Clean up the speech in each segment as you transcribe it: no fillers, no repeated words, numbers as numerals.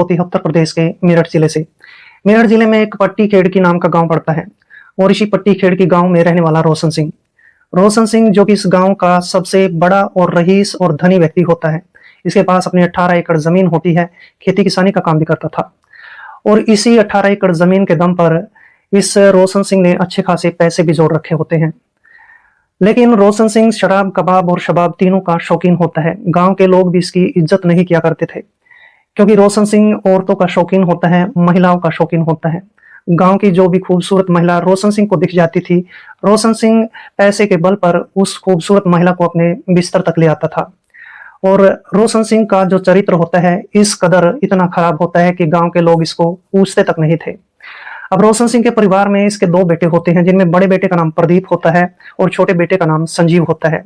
होती है उत्तर प्रदेश के मेरठ जिले से। मेरठ जिले में एक पट्टी खेड़की नाम का गांव पड़ता है और इसी पट्टी खेड़की गांव में रहने वाला रोशन सिंह। रोशन सिंह जो कि इस गांव का सबसे बड़ा और रईस और धनी व्यक्ति होता है। इसके पास अपनी 18 एकड़ जमीन होती है, खेती किसानी का काम भी करता था और इसी 18 एकड़ जमीन के दम पर इस रोशन सिंह ने अच्छे खासे पैसे भी जोड़ रखे होते हैं। लेकिन रोशन सिंह शराब, कबाब और शबाब तीनों का शौकीन होता है। गांव के लोग भी इसकी इज्जत नहीं किया करते थे क्योंकि रोशन सिंह औरतों का शौकीन होता है, महिलाओं का शौकीन होता है। गांव की जो भी खूबसूरत महिला रोशन सिंह को दिख जाती थी, रोशन सिंह पैसे के बल पर उस खूबसूरत महिला को अपने बिस्तर तक ले आता था। और रोशन सिंह का जो चरित्र होता है इस कदर इतना खराब होता है कि गांव के लोग इसको पूछते तक नहीं थे। अब रोशन सिंह के परिवार में इसके 2 बेटे होते हैं, जिनमें बड़े बेटे का नाम प्रदीप होता है और छोटे बेटे का नाम संजीव होता है।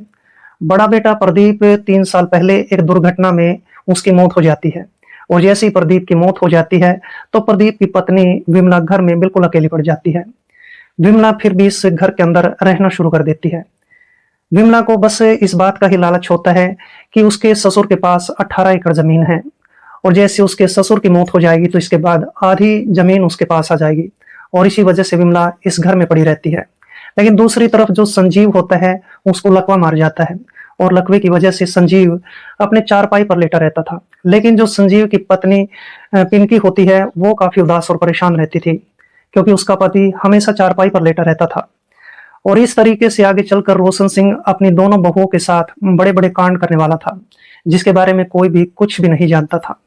बड़ा बेटा प्रदीप 3 साल पहले एक दुर्घटना में उसकी मौत हो जाती है और जैसे ही प्रदीप की मौत हो जाती है तो प्रदीप की पत्नी विमला घर में बिल्कुल अकेली पड़ जाती है। विमला फिर भी इस घर के अंदर रहना शुरू कर देती है। विमला को बस इस बात का ही लालच होता है कि उसके ससुर के पास 18 एकड़ जमीन है और जैसे उसके ससुर की मौत हो जाएगी तो इसके बाद आधी जमीन उसके पास आ जाएगी और इसी वजह से विमला इस घर में पड़ी रहती है। लेकिन दूसरी तरफ जो संजीव होता है उसको लकवा मार जाता है और लकवे की वजह से संजीव अपने चारपाई पर लेटा रहता था। लेकिन जो संजीव की पत्नी पिंकी होती है वो काफी उदास और परेशान रहती थी क्योंकि उसका पति हमेशा चारपाई पर लेटा रहता था। और इस तरीके से आगे चलकर रोशन सिंह अपनी दोनों बहुओं के साथ बड़े बड़े कांड करने वाला था जिसके बारे में कोई भी कुछ भी नहीं जानता था।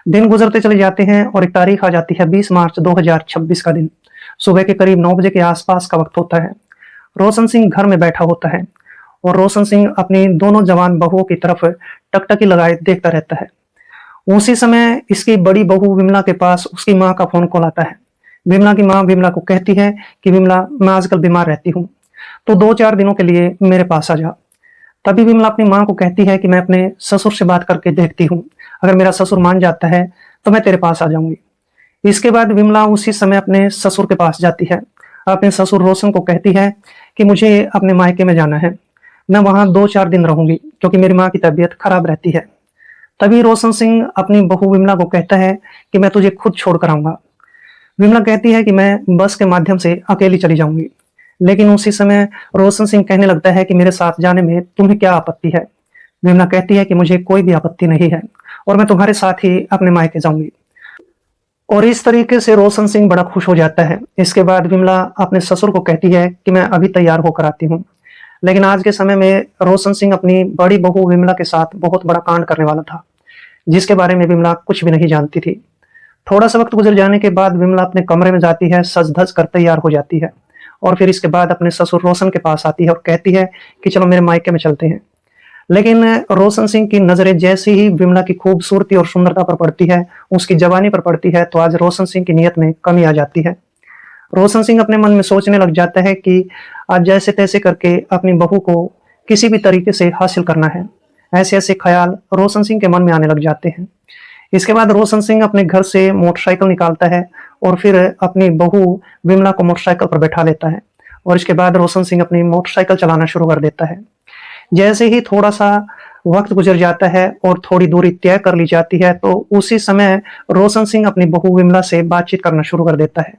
दिन गुजरते चले जाते हैं और एक तारीख आ जाती है 20 मार्च 2026 का दिन। सुबह के करीब 9 बजे के आसपास का वक्त होता है। रोशन सिंह घर में बैठा होता है और रोशन सिंह अपनी दोनों जवान बहुओं की तरफ टकटकी लगाए देखता रहता है। उसी समय इसकी बड़ी बहू विमला के पास उसकी माँ का फोन कॉल आता है। विमला की माँ विमला को कहती है कि विमला, मैं आजकल बीमार रहती हूँ, तो 2-4 दिनों के लिए मेरे पास आ जा। तभी विमला अपनी माँ को कहती है कि मैं अपने ससुर से बात करके देखती हूँ, अगर मेरा ससुर मान जाता है तो मैं तेरे पास आ जाऊंगी। इसके बाद विमला उसी समय अपने ससुर के पास जाती है। अपने ससुर रोशन को कहती है कि मुझे अपने मायके में जाना है, मैं वहां 2-4 दिन रहूंगी क्योंकि मेरी माँ की तबीयत खराब रहती है। तभी रोशन सिंह अपनी बहू विमला को कहता है कि मैं तुझे खुद छोड़ कर आऊंगा। विमला कहती है कि मैं बस के माध्यम से अकेली चली जाऊंगी। लेकिन उसी समय रोशन सिंह कहने लगता है कि मेरे साथ जाने में तुम्हें क्या आपत्ति है। विमला कहती है कि मुझे कोई भी आपत्ति नहीं है और मैं तुम्हारे साथ ही अपने मायके जाऊंगी। और इस तरीके से रोशन सिंह बड़ा खुश हो जाता है। इसके बाद विमला अपने ससुर को कहती है कि मैं अभी तैयार होकर आती हूँ। लेकिन आज के समय में रोशन सिंह अपनी बड़ी बहू विमला के साथ बहुत बड़ा कांड करने वाला था जिसके बारे में विमला कुछ भी नहीं जानती थी। थोड़ा सा वक्त गुजर जाने के बाद विमला अपने कमरे में जाती है, सज धज कर तैयार हो जाती है और फिर इसके बाद अपने ससुर रोशन के पास आती है और कहती है कि चलो मेरे मायके में चलते हैं। लेकिन रोशन सिंह की नजरें जैसी ही विमला की खूबसूरती और सुंदरता पर पड़ती है, उसकी जवानी पर पड़ती है, तो आज रोशन सिंह की नीयत में कमी आ जाती है। रोशन सिंह अपने मन में सोचने लग जाता है कि आज जैसे तैसे करके अपनी बहू को किसी भी तरीके से हासिल करना है। ऐसे ऐसे ख्याल रोशन सिंह के मन में आने लग जाते हैं। इसके बाद रोशन सिंह अपने घर से मोटरसाइकिल निकालता है और फिर अपनी बहू विमला को मोटरसाइकिल पर बैठा लेता है और इसके बाद रोशन सिंह अपनी मोटरसाइकिल चलाना शुरू कर देता है। जैसे ही थोड़ा सा वक्त गुजर जाता है और थोड़ी दूरी तय कर ली जाती है तो उसी समय रोशन सिंह अपनी बहू विमला से बातचीत करना शुरू कर देता है।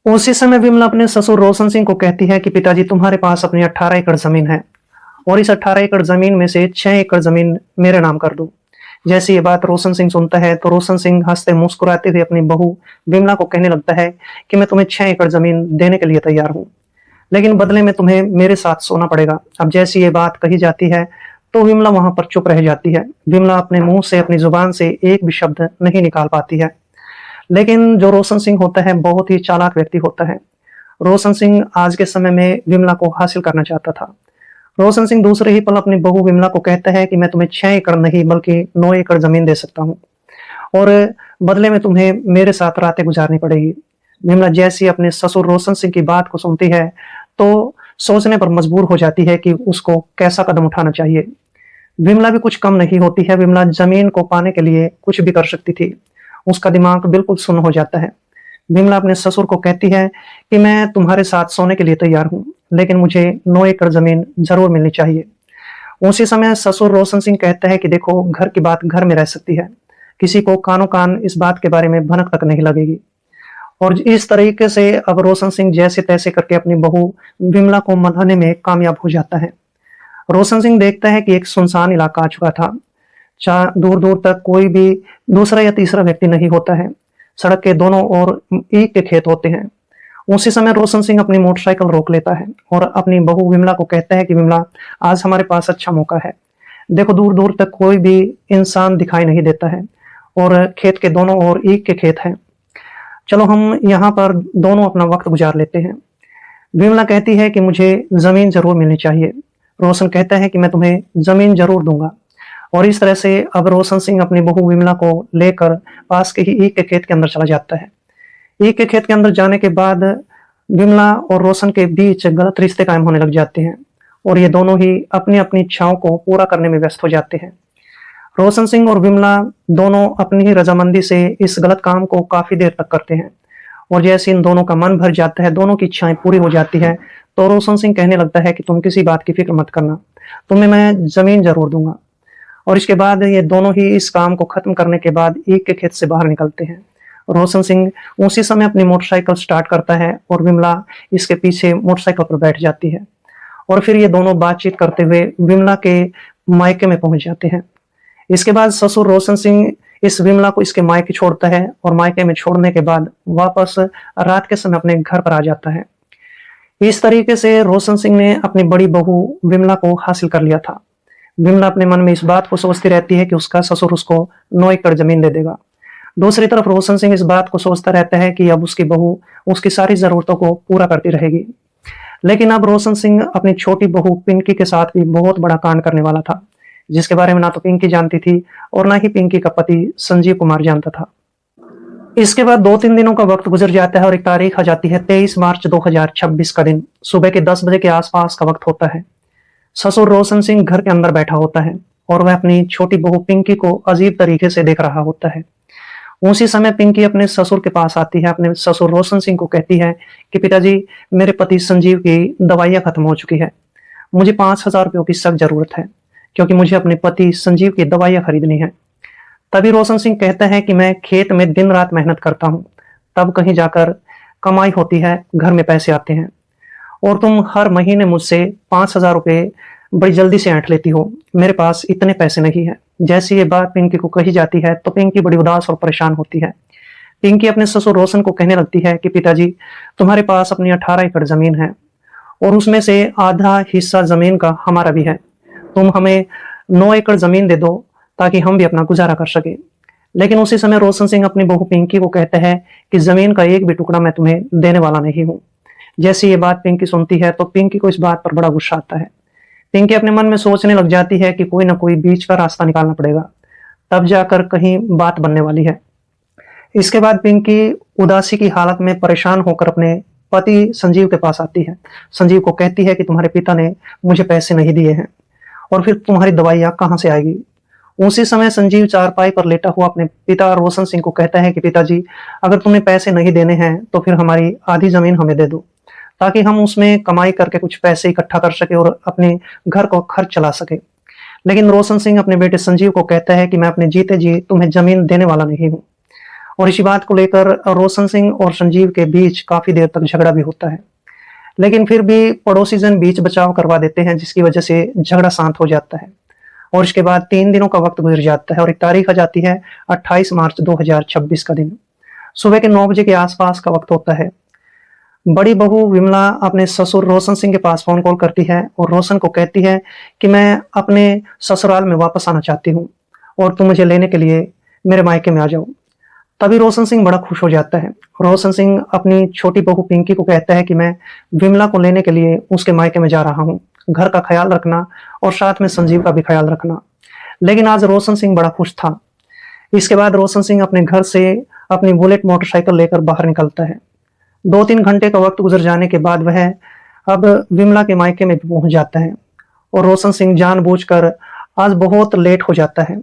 उसी समय विमला अपने ससुर रोशन सिंह को कहती है कि पिताजी, तुम्हारे पास अपनी 18 एकड़ जमीन है और इस 18 एकड़ जमीन में से 6 एकड़ जमीन मेरे नाम कर दो। जैसे ये बात रोशन सिंह सुनता है तो रोशन सिंह हंसते मुस्कुराते हुए अपनी बहू विमला को कहने लगता है कि मैं तुम्हें 6 एकड़ जमीन देने के लिए तैयार हूँ, लेकिन बदले में तुम्हें मेरे साथ सोना पड़ेगा। अब जैसी ये बात कही जाती है तो विमला वहां पर चुप रह जाती है। विमला अपने मुंह से, अपनी जुबान से एक भी शब्द नहीं निकाल पाती है। लेकिन जो रोशन सिंह होता है बहुत ही चालाक व्यक्ति होता है। रोशन सिंह आज के समय में विमला को हासिल करना चाहता था। रोशन सिंह दूसरे ही पल अपनी बहू विमला को कहता है कि मैं तुम्हें 6 एकड़ नहीं बल्कि 9 एकड़ जमीन दे सकता हूँ और बदले में तुम्हें मेरे साथ रातें गुजारनी पड़ेगी। विमला जैसी अपने ससुर रोशन सिंह की बात को सुनती है तो सोचने पर मजबूर हो जाती है कि उसको कैसा कदम उठाना चाहिए। विमला भी कुछ कम नहीं होती है। विमला जमीन को पाने के लिए कुछ भी कर सकती थी। उसका दिमाग बिल्कुल सुन्न हो जाता है। विमला अपने ससुर को कहती है कि मैं तुम्हारे साथ सोने के लिए तैयार हूँ, लेकिन मुझे 9 एकड़ जमीन जरूर मिलनी चाहिए। उसी समय ससुर रोशन सिंह कहता है कि देखो, घर की बात घर में रह सकती है, किसी को कानो कान इस बात के बारे में भनक तक नहीं लगेगी। और इस तरीके से अब रोशन सिंह जैसे तैसे करके अपनी बहू विमला को मनाने में कामयाब हो जाता है। रोशन सिंह देखता है कि एक सुनसान इलाका आ चुका था। दूर दूर तक कोई भी दूसरा या तीसरा व्यक्ति नहीं होता है। सड़क के दोनों ओर ईख के खेत होते हैं। उसी समय रोशन सिंह अपनी मोटरसाइकिल रोक लेता है और अपनी बहू विमला को कहता है कि विमला, आज हमारे पास अच्छा मौका है। देखो, दूर दूर तक कोई भी इंसान दिखाई नहीं देता है और खेत के दोनों ओर ईख के खेत हैं। चलो हम यहाँ पर दोनों अपना वक्त गुजार लेते हैं। विमला कहती है कि मुझे जमीन जरूर मिलनी चाहिए। रोशन कहता है कि मैं तुम्हें जमीन जरूर दूंगा। और इस तरह से अब रोशन सिंह अपनी बहू विमला को लेकर पास के ही ईख के खेत के अंदर चला जाता है। ईख के खेत के अंदर जाने के बाद विमला और रोशन के बीच गलत रिश्ते कायम होने लग जाते हैं और ये दोनों ही अपनी अपनी इच्छाओं को पूरा करने में व्यस्त हो जाते हैं। रोशन सिंह और विमला दोनों अपनी ही रजामंदी से इस गलत काम को काफी देर तक करते हैं और जैसे इन दोनों का मन भर जाता है, दोनों की इच्छाएं पूरी हो जाती है, तो रोशन सिंह कहने लगता है कि तुम किसी बात की फिक्र मत करना, तुम्हें मैं जमीन जरूर दूंगा। और इसके बाद ये दोनों ही इस काम को खत्म करने के बाद ईख के खेत से बाहर निकलते हैं। रोशन सिंह उसी समय अपनी मोटरसाइकिल स्टार्ट करता है और विमला इसके पीछे मोटरसाइकिल पर बैठ जाती है और फिर ये दोनों बातचीत करते हुए विमला के मायके में पहुंच जाते हैं। इसके बाद ससुर रोशन सिंह इस विमला को इसके मायके छोड़ता है और मायके में छोड़ने के बाद वापस रात के समय अपने घर पर आ जाता है। इस तरीके से रोशन सिंह ने अपनी बड़ी बहू विमला को हासिल कर लिया था। विमला अपने मन में इस बात को सोचती रहती है कि उसका ससुर उसको 9 एकड़ जमीन दे देगा। दूसरी तरफ रोशन सिंह इस बात को सोचता रहता है कि अब उसकी बहू उसकी सारी जरूरतों को पूरा करती रहेगी। लेकिन अब रोशन सिंह अपनी छोटी बहू पिंकी के साथ भी बहुत बड़ा कांड करने वाला था, जिसके बारे में ना तो पिंकी जानती थी और ना ही पिंकी का पति संजीव कुमार जानता था। इसके बाद 2-3 दिनों का वक्त गुजर जाता है और एक तारीख आ जाती है 23 मार्च 2026 का दिन। सुबह के 10 बजे के आसपास का वक्त होता है। ससुर रोशन सिंह घर के अंदर बैठा होता है और वह अपनी छोटी बहू पिंकी को अजीब तरीके से देख रहा होता है। उसी समय पिंकी अपने ससुर के पास आती है। अपने ससुर रोशन सिंह को कहती है कि पिताजी, मेरे पति संजीव की दवाइयां खत्म हो चुकी है, मुझे 5,000 रुपयों की सख्त जरूरत है क्योंकि मुझे अपने पति संजीव की दवाइयां खरीदनी है। तभी रोशन सिंह कहता है कि मैं खेत में दिन रात मेहनत करता हूँ, तब कहीं जाकर कमाई होती है, घर में पैसे आते हैं, और तुम हर महीने मुझसे 5,000 रुपये बड़ी जल्दी से ऐंठ लेती हो, मेरे पास इतने पैसे नहीं है। जैसे ये बात पिंकी को कही जाती है तो पिंकी बड़ी उदास और परेशान होती है। पिंकी अपने ससुर रोशन को कहने लगती है कि पिताजी, तुम्हारे पास अपनी 18 एकड़ जमीन है और उसमें से आधा हिस्सा जमीन का हमारा भी है, तुम हमें 9 एकड़ जमीन दे दो ताकि हम भी अपना गुजारा कर सके। लेकिन उसी समय रोशन सिंह अपनी बहू पिंकी को कहता है कि जमीन का एक भी टुकड़ा मैं तुम्हें देने वाला नहीं हूँ। जैसे ये बात पिंकी सुनती है तो पिंकी को इस बात पर बड़ा गुस्सा आता है। पिंकी अपने मन में सोचने लग जाती है कि कोई ना कोई बीच का रास्ता निकालना पड़ेगा, तब जाकर कहीं बात बनने वाली है। इसके बाद पिंकी उदासी की हालत में परेशान होकर अपने पति संजीव के पास आती है। संजीव को कहती है कि तुम्हारे पिता ने मुझे पैसे नहीं दिए हैं और फिर तुम्हारी दवाइयां कहाँ से आएगी। उसी समय संजीव चारपाई पर लेटा हुआ अपने पिता रोशन सिंह को कहता है कि पिताजी, अगर तुम्हें पैसे नहीं देने हैं तो फिर हमारी आधी जमीन हमें दे दो ताकि हम उसमें कमाई करके कुछ पैसे इकट्ठा कर सके और अपने घर को खर्च चला सके। लेकिन रोशन सिंह अपने बेटे संजीव को कहता है कि मैं अपने जीते जी तुम्हें जमीन देने वाला नहीं हूँ। और इसी बात को लेकर रोशन सिंह और संजीव के बीच काफी देर तक झगड़ा भी होता है, लेकिन फिर भी पड़ोसी जन बीच बचाव करवा देते हैं, जिसकी वजह से झगड़ा शांत हो जाता है। और इसके बाद 3 दिनों का वक्त गुजर जाता है और एक तारीख आ जाती है 28 मार्च 2026 का दिन। सुबह के 9 बजे के आसपास का वक्त होता है। बड़ी बहू विमला अपने ससुर रोशन सिंह के पास फोन कॉल करती है और रोशन को कहती है कि मैं अपने ससुराल में वापस आना चाहती हूँ और तुम मुझे लेने के लिए मेरे मायके में आ जाओ। तभी रोशन सिंह बड़ा खुश हो जाता है। रोशन सिंह अपनी छोटी बहू पिंकी को कहता है कि मैं विमला को लेने के लिए उसके मायके में जा रहा हूँ, घर का ख्याल रखना और साथ में संजीव का भी ख्याल रखना। लेकिन आज रोशन सिंह बड़ा खुश था। इसके बाद रोशन सिंह अपने घर से अपनी बुलेट मोटरसाइकिल लेकर बाहर निकलता है। 2-3 घंटे का वक्त गुजर जाने के बाद वह अब विमला के मायके में भी पहुंच जाता है और रोशन सिंह जानबूझकर आज बहुत लेट हो जाता है।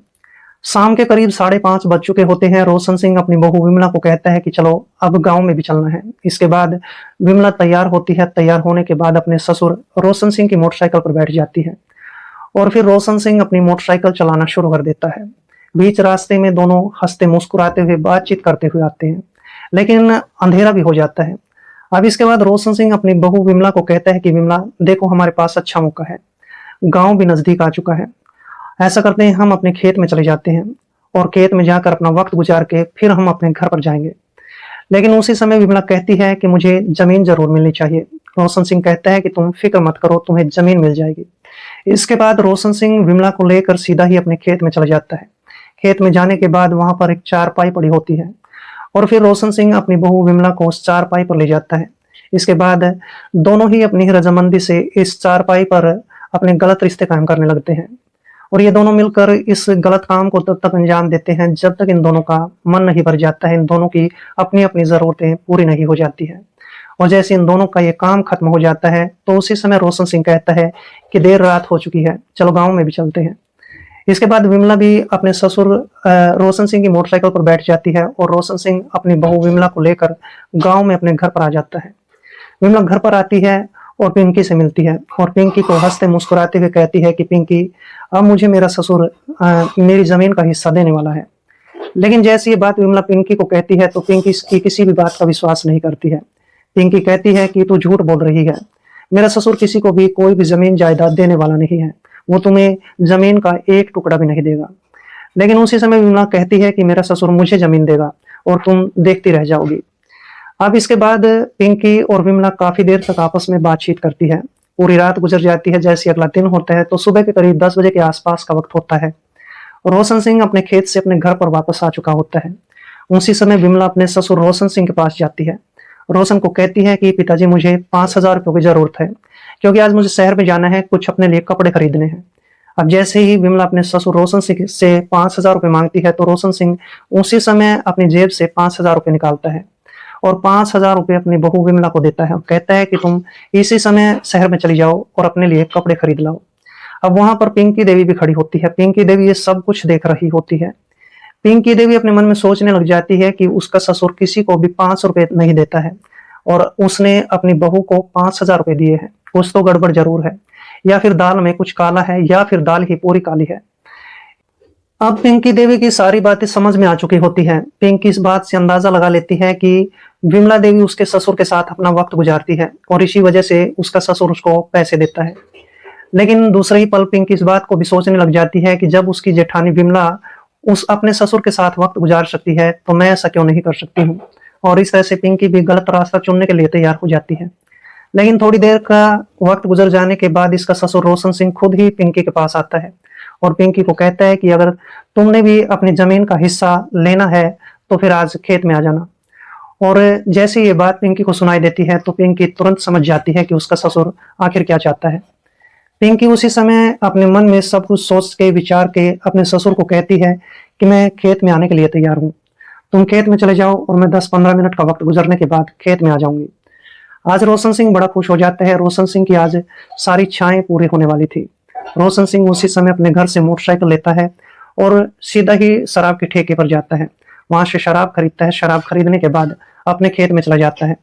शाम के करीब 5:30 बज चुके होते हैं। रोशन सिंह अपनी बहू विमला को कहता है कि चलो अब गांव में भी चलना है। इसके बाद विमला तैयार होती है। तैयार होने के बाद अपने ससुर रोशन सिंह की मोटरसाइकिल पर बैठ जाती है और फिर रोशन सिंह अपनी मोटरसाइकिल चलाना शुरू कर देता है। बीच रास्ते में दोनों हंसते मुस्कुराते हुए बातचीत करते हुए आते हैं, लेकिन अंधेरा भी हो जाता है। अब इसके बाद रोशन सिंह अपनी बहू विमला को कहता है कि विमला देखो, हमारे पास अच्छा मौका है, गांव भी नजदीक आ चुका है। ऐसा करते हैं, हम अपने खेत में चले जाते हैं और खेत में जाकर अपना वक्त गुजार के फिर हम अपने घर पर जाएंगे। लेकिन उसी समय विमला कहती है कि मुझे जमीन जरूर मिलनी चाहिए। रोशन सिंह कहता है कि तुम फिक्र मत करो, तुम्हें जमीन मिल जाएगी। इसके बाद रोशन सिंह विमला को लेकर सीधा ही अपने खेत में चला जाता है। खेत में जाने के बाद वहां पर एक चारपाई पड़ी होती है और फिर रोशन सिंह अपनी बहू विमला को उस चारपाई पर ले जाता है। इसके बाद दोनों ही अपनी रजामंदी से इस चारपाई पर अपने गलत रिश्ते कायम करने लगते हैं और ये दोनों मिलकर इस गलत काम को तब तक अंजाम देते हैं जब तक इन दोनों का मन नहीं भर जाता है, इन दोनों की अपनी अपनी जरूरतें पूरी नहीं हो जाती है। और जैसे इन दोनों का ये काम खत्म हो जाता है तो उसी समय रोशन सिंह कहता है कि देर रात हो चुकी है, चलो गांव में भी चलते हैं। इसके बाद विमला भी अपने ससुर रोशन सिंह की मोटरसाइकिल पर बैठ जाती है और रोशन सिंह अपनी बहू विमला को लेकर गांव में अपने घर पर आ जाता है। विमला घर पर आती है और पिंकी से मिलती है और पिंकी को हंसते मुस्कुराते हुए कहती है कि पिंकी, अब मुझे मेरा ससुर मेरी जमीन का हिस्सा देने वाला है। लेकिन जैसे ये बात विमला पिंकी को कहती है तो पिंकी इसकी किसी भी बात का विश्वास नहीं करती है। पिंकी कहती है कि तू झूठ बोल रही है, मेरा ससुर किसी को भी कोई भी जमीन जायदाद देने वाला नहीं है, वो तुम्हें जमीन का एक टुकड़ा भी नहीं देगा। लेकिन उसी समय विमला कहती है कि मेरा ससुर मुझे जमीन देगा और तुम देखती रह जाओगी। अब इसके बाद पिंकी और विमला काफी देर तक आपस में बातचीत करती है। पूरी रात गुजर जाती है। जैसे अगला दिन होता है तो सुबह के करीब 10 बजे के आसपास का वक्त होता है। रोशन सिंह अपने खेत से अपने घर पर वापस आ चुका होता है। उसी समय विमला अपने ससुर रोशन सिंह के पास जाती है। रोशन को कहती है कि पिताजी, मुझे 5,000 रुपयों की जरूरत है क्योंकि आज मुझे शहर में जाना है, कुछ अपने लिए कपड़े खरीदने हैं। अब जैसे ही विमला अपने ससुर रोशन सिंह से 5,000 रुपये मांगती है तो रोशन सिंह उसी समय अपनी जेब से 5,000 रुपये निकालता है और 5,000 रुपये अपनी बहू विमला को देता है और कहता है कि तुम इसी समय शहर में चली जाओ और अपने लिए कपड़े खरीद लाओ। अब वहां पर पिंकी देवी भी खड़ी होती है। पिंकी देवी ये सब कुछ देख रही होती है। पिंकी देवी अपने मन में सोचने लग जाती है कि उसका ससुर किसी को भी 500 रुपये नहीं देता है और उसने अपनी बहू को 5,000 रुपये दिए हैं। कुछ तो गड़बड़ जरूर है, या फिर दाल में कुछ काला है या फिर दाल ही पूरी काली है। अब पिंकी देवी की सारी बातें समझ में आ चुकी होती है। पिंकी इस बात से अंदाजा लगा लेती है कि विमला देवी उसके ससुर के साथ अपना वक्त गुजारती है और इसी वजह से उसका ससुर उसको पैसे देता है। लेकिन दूसरे ही पल पिंकी इस बात को भी सोचने लग जाती है कि जब उसकी जेठानी विमला उस अपने ससुर के साथ वक्त गुजार सकती है तो मैं ऐसा क्यों नहीं कर सकती हूँ। और इस तरह से पिंकी भी गलत रास्ता चुनने के लिए तैयार हो जाती है। लेकिन थोड़ी देर का वक्त गुजर जाने के बाद इसका ससुर रोशन सिंह खुद ही पिंकी के पास आता है और पिंकी को कहता है कि अगर तुमने भी अपनी जमीन का हिस्सा लेना है तो फिर आज खेत में आ जाना। और जैसे ये बात पिंकी को सुनाई देती है तो पिंकी तुरंत समझ जाती है कि उसका ससुर आखिर क्या चाहता है। पिंकी उसी समय अपने मन में सब कुछ सोच के विचार के अपने ससुर को कहती है कि मैं खेत में आने के लिए तैयार हूँ, तुम खेत में चले जाओ और मैं 10-15 मिनट का वक्त गुजरने के बाद खेत में आ जाऊंगी। आज रोशन सिंह बड़ा खुश हो जाता है। रोशन सिंह की आज सारी इच्छाएं पूरी होने वाली थी। रोशन सिंह उसी समय अपने घर से मोटरसाइकिल लेता है और सीधा ही शराब के ठेके पर जाता है। वहां से शराब खरीदता है। शराब खरीदने के बाद अपने खेत में चला जाता है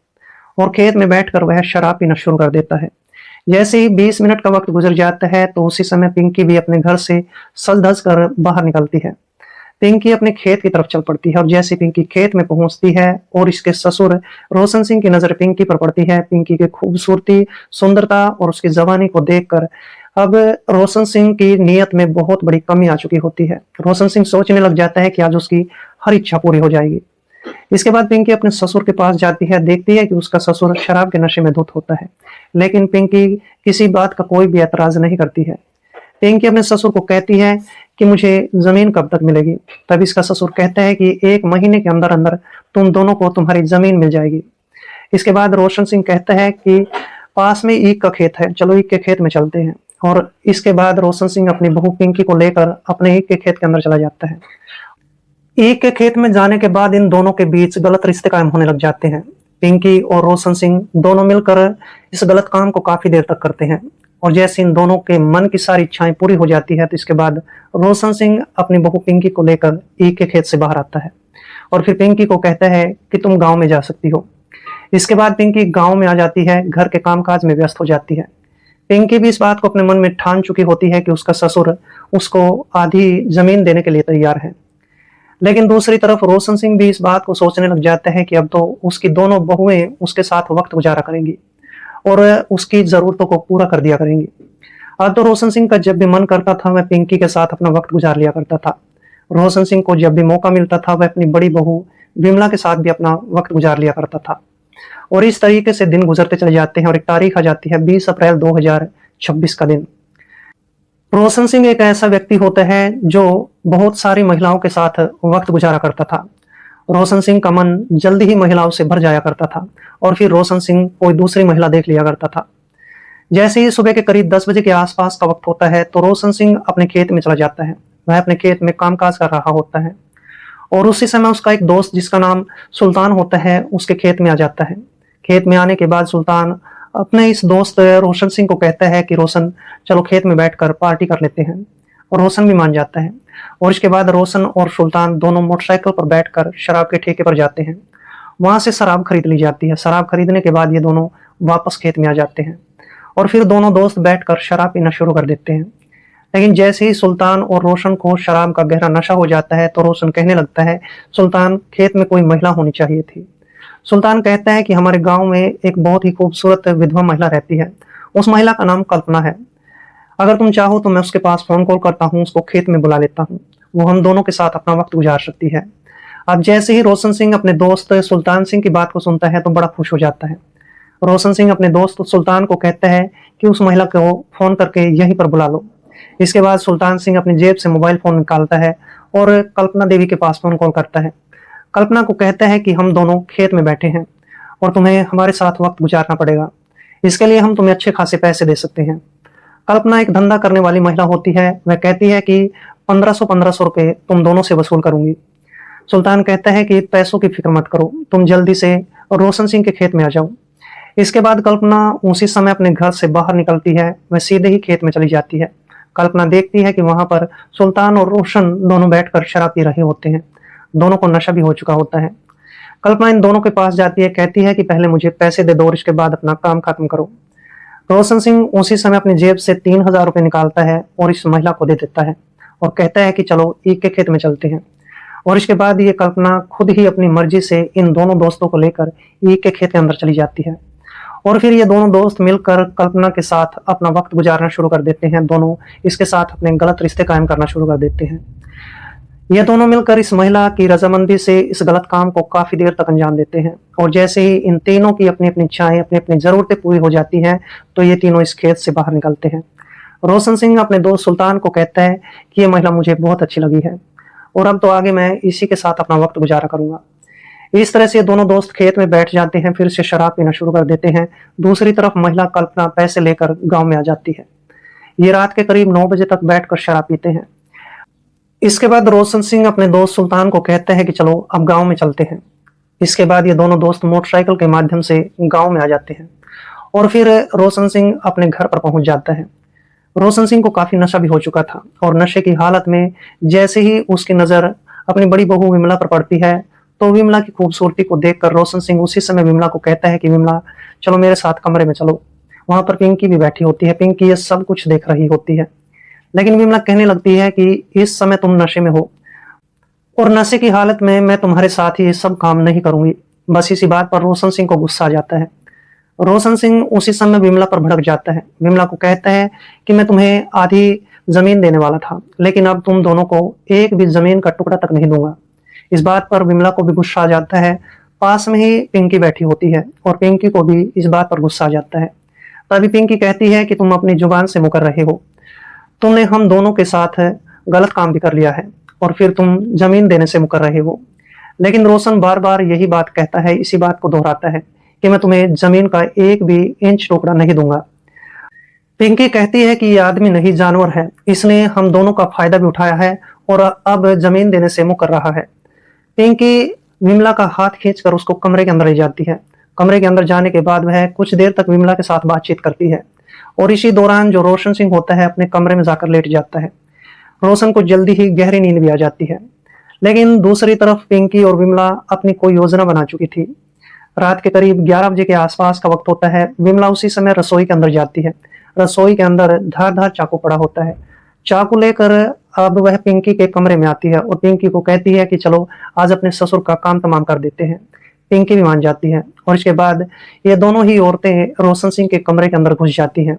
और खेत में बैठकर वह शराब पीना शुरू कर देता है। जैसे ही 20 मिनट का वक्त गुजर जाता है तो उसी समय पिंकी भी अपने घर से सज धज कर बाहर निकलती है। पिंकी अपने खेत की तरफ चल पड़ती है और जैसे पिंकी खेत में पहुंचती है और इसके ससुर रोशन सिंह की नजर पिंकी पर पड़ती है, पिंकी की खूबसूरती, सुंदरता और उसकी जवानी को देखकर अब रोशन सिंह की नीयत में बहुत बड़ी कमी आ चुकी होती है। रोशन सिंह सोचने लग जाता है कि आज उसकी हर इच्छा पूरी हो जाएगी। इसके बाद पिंकी अपने ससुर के पास जाती है, देखती है कि उसका ससुर शराब के नशे में धुत होता है, लेकिन पिंकी किसी बात का कोई भी एतराज नहीं करती है। पिंकी अपने ससुर को कहती है कि मुझे जमीन कब तक मिलेगी। तब इसका ससुर कहता है कि 1 महीने के अंदर अंदर तुम दोनों को तुम्हारी जमीन मिल जाएगी। इसके बाद रोशन सिंह कहता है कि पास में ईख का खेत है, चलो ईख के खेत में चलते हैं। और इसके बाद रोशन सिंह अपनी बहू पिंकी को लेकर अपने ईख के खेत के अंदर चला जाता है। ईख के खेत में जाने के बाद इन दोनों के बीच गलत रिश्ते कायम होने लग जाते हैं। पिंकी और रोशन सिंह दोनों मिलकर इस गलत काम को काफी देर तक करते हैं और जैसे इन दोनों के मन की सारी इच्छाएं पूरी हो जाती है तो इसके बाद रोशन सिंह अपनी बहू पिंकी को लेकर ईख के खेत से बाहर आता है और फिर पिंकी को कहता है कि तुम गांव में जा सकती हो। इसके बाद पिंकी गांव में आ जाती है, घर के कामकाज में व्यस्त हो जाती है। पिंकी भी इस बात को अपने मन में ठान चुकी होती है कि उसका ससुर उसको आधी जमीन देने के लिए तैयार है लेकिन दूसरी तरफ रोशन सिंह भी इस बात को सोचने लग जाता है कि अब तो उसकी दोनों बहुएं उसके साथ वक्त गुजारा करेंगी और उसकी जरूरतों को पूरा कर दिया करेंगी। अब तो रोशन सिंह का जब भी मन करता था वह पिंकी के साथ अपना वक्त गुजार लिया करता था। रोशन सिंह को जब भी मौका मिलता था वह अपनी बड़ी बहू विमला के साथ भी अपना वक्त गुजार लिया करता था। और इस तरीके से दिन गुजरते चले जाते हैं और एक तारीख आ जाती है 20 अप्रैल 2026 का दिन। रोशन सिंह एक ऐसा व्यक्ति होता है जो बहुत सारी महिलाओं के साथ वक्त गुजारा करता था। रोशन सिंह का मन जल्दी ही महिलाओं से भर जाया करता था और फिर रोशन सिंह कोई दूसरी महिला देख लिया करता था। जैसे ही सुबह के करीब 10 बजे के आसपास का वक्त होता है तो रोशन सिंह अपने खेत में चला जाता है। वह अपने खेत में कामकाज कर रहा होता है और उसी समय उसका एक दोस्त जिसका नाम सुल्तान होता है उसके खेत में आ जाता है। खेत में आने के बाद सुल्तान अपने इस दोस्त रोशन सिंह को कहता है कि रोशन चलो खेत में बैठकर पार्टी कर लेते हैं, और रोशन भी मान जाता है। और इसके बाद रोशन और सुल्तान दोनों मोटरसाइकिल पर बैठकर शराब के ठेके पर जाते हैं। वहां से शराब खरीद ली जाती है। शराब खरीदने के बाद ये दोनों वापस खेत में आ जाते हैं और फिर दोनों दोस्त बैठकर शराब पीना शुरू कर देते हैं। लेकिन जैसे ही सुल्तान और रोशन को शराब का गहरा नशा हो जाता है तो रोशन कहने लगता है, सुल्तान खेत में कोई महिला होनी चाहिए थी। सुल्तान कहता है कि हमारे गांव में एक बहुत ही खूबसूरत विधवा महिला रहती है, उस महिला का नाम कल्पना है। अगर तुम चाहो तो मैं उसके पास फोन कॉल करता हूँ, उसको खेत में बुला लेता हूँ, वो हम दोनों के साथ अपना वक्त गुजार सकती है। अब जैसे ही रोशन सिंह अपने दोस्त सुल्तान सिंह की बात को सुनता है तो बड़ा खुश हो जाता है। रोशन सिंह अपने दोस्त सुल्तान को कहता है कि उस महिला को फोन करके यहीं पर बुला लो। इसके बाद सुल्तान सिंह अपनी जेब से मोबाइल फोन निकालता है और कल्पना देवी के पास फोन कॉल करता है। कल्पना को कहता है कि हम दोनों खेत में बैठे हैं और तुम्हें हमारे साथ वक्त गुजारना पड़ेगा, इसके लिए हम तुम्हें अच्छे खासे पैसे दे सकते हैं। कल्पना एक धंधा करने वाली महिला होती है। वह कहती है कि 1500 रुपए तुम दोनों से वसूल करूंगी। सुल्तान कहता है कि पैसों की फिक्र मत करो, तुम जल्दी से रोशन सिंह के खेत में आ जाओ। इसके बाद कल्पना उसी समय अपने घर से बाहर निकलती है। वह सीधे ही खेत में चली जाती है। कल्पना देखती है कि वहां पर सुल्तान और रोशन दोनों बैठकर शराब पी रहे होते हैं। दोनों को नशा भी हो चुका होता है। कल्पना इन दोनों के पास जाती है, कहती है कि पहले मुझे पैसे दे दो और इसके बाद अपना काम खत्म करो। रोशन सिंह उसी समय अपनी जेब से 3000 रुपए निकालता है और इस महिला को दे देता है और कहता है कि चलो ईख के खेत में चलते हैं। और इसके बाद ये कल्पना खुद ही अपनी मर्जी से इन दोनों दोस्तों को लेकर ईख के खेत के अंदर चली जाती है और फिर ये दोनों दोस्त मिलकर कल्पना के साथ अपना वक्त गुजारना शुरू कर देते हैं। दोनों इसके साथ अपने गलत रिश्ते कायम करना शुरू कर देते हैं। ये दोनों मिलकर इस महिला की रजामंदी से इस गलत काम को काफी देर तक अंजाम देते हैं और जैसे ही इन तीनों की अपनी अपनी इच्छाएं अपनी अपनी जरूरतें पूरी हो जाती हैं तो ये तीनों इस खेत से बाहर निकलते हैं। रोशन सिंह अपने दोस्त सुल्तान को कहता है कि ये महिला मुझे बहुत अच्छी लगी है और अब तो आगे मैं इसी के साथ अपना वक्त गुजारा करूंगा। इस तरह से दोनों दोस्त खेत में बैठ जाते हैं, फिर से शराब पीना शुरू कर देते हैं। दूसरी तरफ महिला कल्पना पैसे लेकर गांव में आ जाती है। ये रात के करीब 9 बजे तक बैठकर शराब पीते हैं। इसके बाद रोशन सिंह अपने दोस्त सुल्तान को कहते हैं कि चलो अब गांव में चलते हैं। इसके बाद ये दोनों दोस्त मोटरसाइकिल के माध्यम से गांव में आ जाते हैं और फिर रोशन सिंह अपने घर पर पहुंच जाता है। रोशन सिंह को काफी नशा भी हो चुका था और नशे की हालत में जैसे ही उसकी नजर अपनी बड़ी बहू विमला पर पड़ती है तो विमला की खूबसूरती को देखकर रोशन सिंह उसी समय विमला को कहता है कि विमला चलो मेरे साथ कमरे में चलो। वहां पर पिंकी भी बैठी होती है। पिंकी ये सब कुछ देख रही होती है, लेकिन विमला कहने लगती है कि इस समय तुम नशे में हो और नशे की हालत में मैं तुम्हारे साथ ही ये सब काम नहीं करूंगी। बस इसी बात पर रोशन सिंह को गुस्सा आ जाता है। रोशन सिंह उसी समय विमला पर भड़क जाता है। विमला को कहता है कि मैं तुम्हें आधी जमीन देने वाला था, लेकिन अब तुम दोनों को एक भी जमीन का टुकड़ा तक नहीं दूंगा। इस बात पर विमला को भी गुस्सा आ जाता है। पास में ही पिंकी बैठी होती है और पिंकी को भी इस बात पर गुस्सा आ जाता है। तभी पिंकी कहती है कि तुम अपनी जुबान से मुकर रहे हो, तुमने हम दोनों के साथ गलत काम भी कर लिया है और फिर तुम जमीन देने से मुकर रहे हो। लेकिन रोशन बार बार यही बात कहता है, इसी बात को दोहराता है कि मैं तुम्हें जमीन का एक भी इंच टुकड़ा नहीं दूंगा। पिंकी कहती है कि ये आदमी नहीं जानवर है, इसने हम दोनों का फायदा भी उठाया है और अब जमीन देने से मुकर रहा है। पिंकी विमला का हाथ खींचकर उसको कमरे के अंदर ले जाती है। कमरे के अंदर जाने के बाद वह कुछ देर तक विमला के साथ बातचीत करती है और इसी दौरान जो रोशन सिंह होता है अपने कमरे में जाकर लेट जाता है। रोशन को जल्दी ही गहरी नींद भी आ जाती है। लेकिन दूसरी तरफ पिंकी और विमला अपनी कोई योजना बना चुकी थी। रात के करीब 11 बजे के आसपास का वक्त होता है। विमला उसी समय रसोई के अंदर जाती है। रसोई के अंदर धारदार चाकू पड़ा होता है। चाकू लेकर अब वह पिंकी के कमरे में आती है और पिंकी को कहती है कि चलो आज अपने ससुर का काम तमाम कर देते हैं। पिंकी भी मान जाती है और इसके बाद ये दोनों ही औरतें रोशन सिंह के कमरे के अंदर घुस जाती हैं।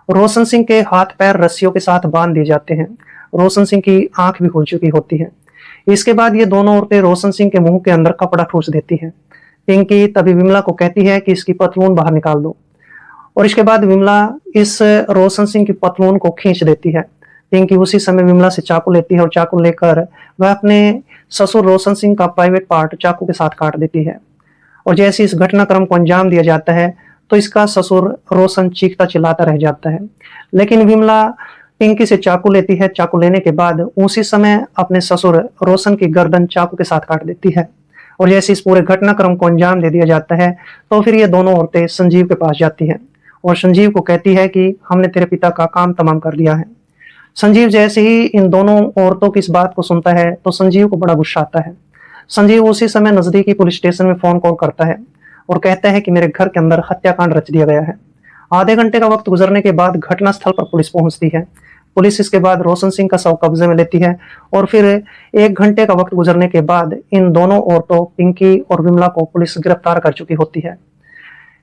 रोशन सिंह के हाथ पैर रस्सियों के साथ बांध दिए जाते हैं। रोशन सिंह की आंख भी खुल चुकी होती है। इसके बाद ये दोनों औरतें रोशन सिंह के मुंह के अंदर कपड़ा ठूस देती हैं। पिंकी तभी विमला को कहती है कि इसकी पतलून बाहर निकाल दो और इसके बाद विमला इस रोशन सिंह की पतलून को खींच देती है। पिंकी उसी समय विमला से चाकू लेती है और चाकू लेकर वह अपने ससुर रोशन सिंह का प्राइवेट पार्ट चाकू के साथ काट देती है। और जैसे इस घटनाक्रम को अंजाम दिया जाता है तो इसका ससुर रोशन चीखता चिल्लाता रह जाता है। लेकिन विमला पिंकी से चाकू लेती है। चाकू लेने के बाद उसी समय अपने ससुर रोशन की गर्दन चाकू के साथ काट देती है। और जैसे इस पूरे घटनाक्रम को अंजाम दे दिया जाता है तो फिर ये दोनों औरतें संजीव के पास जाती हैं और संजीव को कहती है कि हमने तेरे पिता का काम तमाम कर दिया है। संजीव जैसे ही इन दोनों औरतों की इस बात को सुनता है तो संजीव को बड़ा गुस्सा आता है। संजीव उसी समय नजदीकी पुलिस स्टेशन में फोन कॉल करता है और कहता है कि मेरे घर के अंदर हत्याकांड रच दिया गया है। आधे घंटे का वक्त गुजरने के बाद घटनास्थल पर पुलिस पहुंचती है। पुलिस इसके बाद रोशन सिंह का शव कब्जे में लेती है और फिर 1 घंटे का वक्त गुजरने के बाद इन दोनों औरतों पिंकी और विमला को पुलिस गिरफ्तार कर चुकी होती है।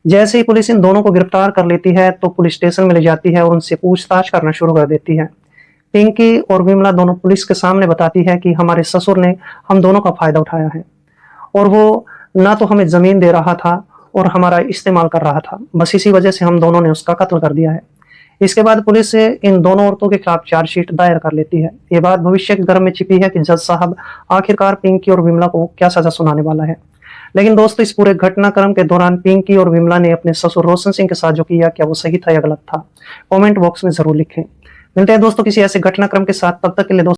जैसे ही पुलिस इन दोनों को गिरफ्तार कर लेती है तो पुलिस स्टेशन में ले जाती है और उनसे पूछताछ करना शुरू कर देती है। पिंकी और विमला दोनों पुलिस के सामने बताती है कि हमारे ससुर ने हम दोनों का फायदा उठाया है और वो ना तो हमें जमीन दे रहा था और हमारा इस्तेमाल कर रहा था, बस इसी वजह से हम दोनों ने उसका कत्ल कर दिया है। इसके बाद पुलिस इन दोनों औरतों के खिलाफ चार्जशीट दायर कर लेती है। ये बात भविष्य के गर्भ में छिपी है कि जज साहब आखिरकार पिंकी और विमला को क्या सजा सुनाने वाला है। लेकिन दोस्तों इस पूरे घटनाक्रम के दौरान पिंकी और विमला ने अपने ससुर रोशन सिंह के साथ जो किया क्या वो सही था या गलत था, कमेंट बॉक्स में जरूर लिखें। मिलते हैं दोस्तों किसी ऐसे घटनाक्रम के साथ, तब तक के लिए दोस्तों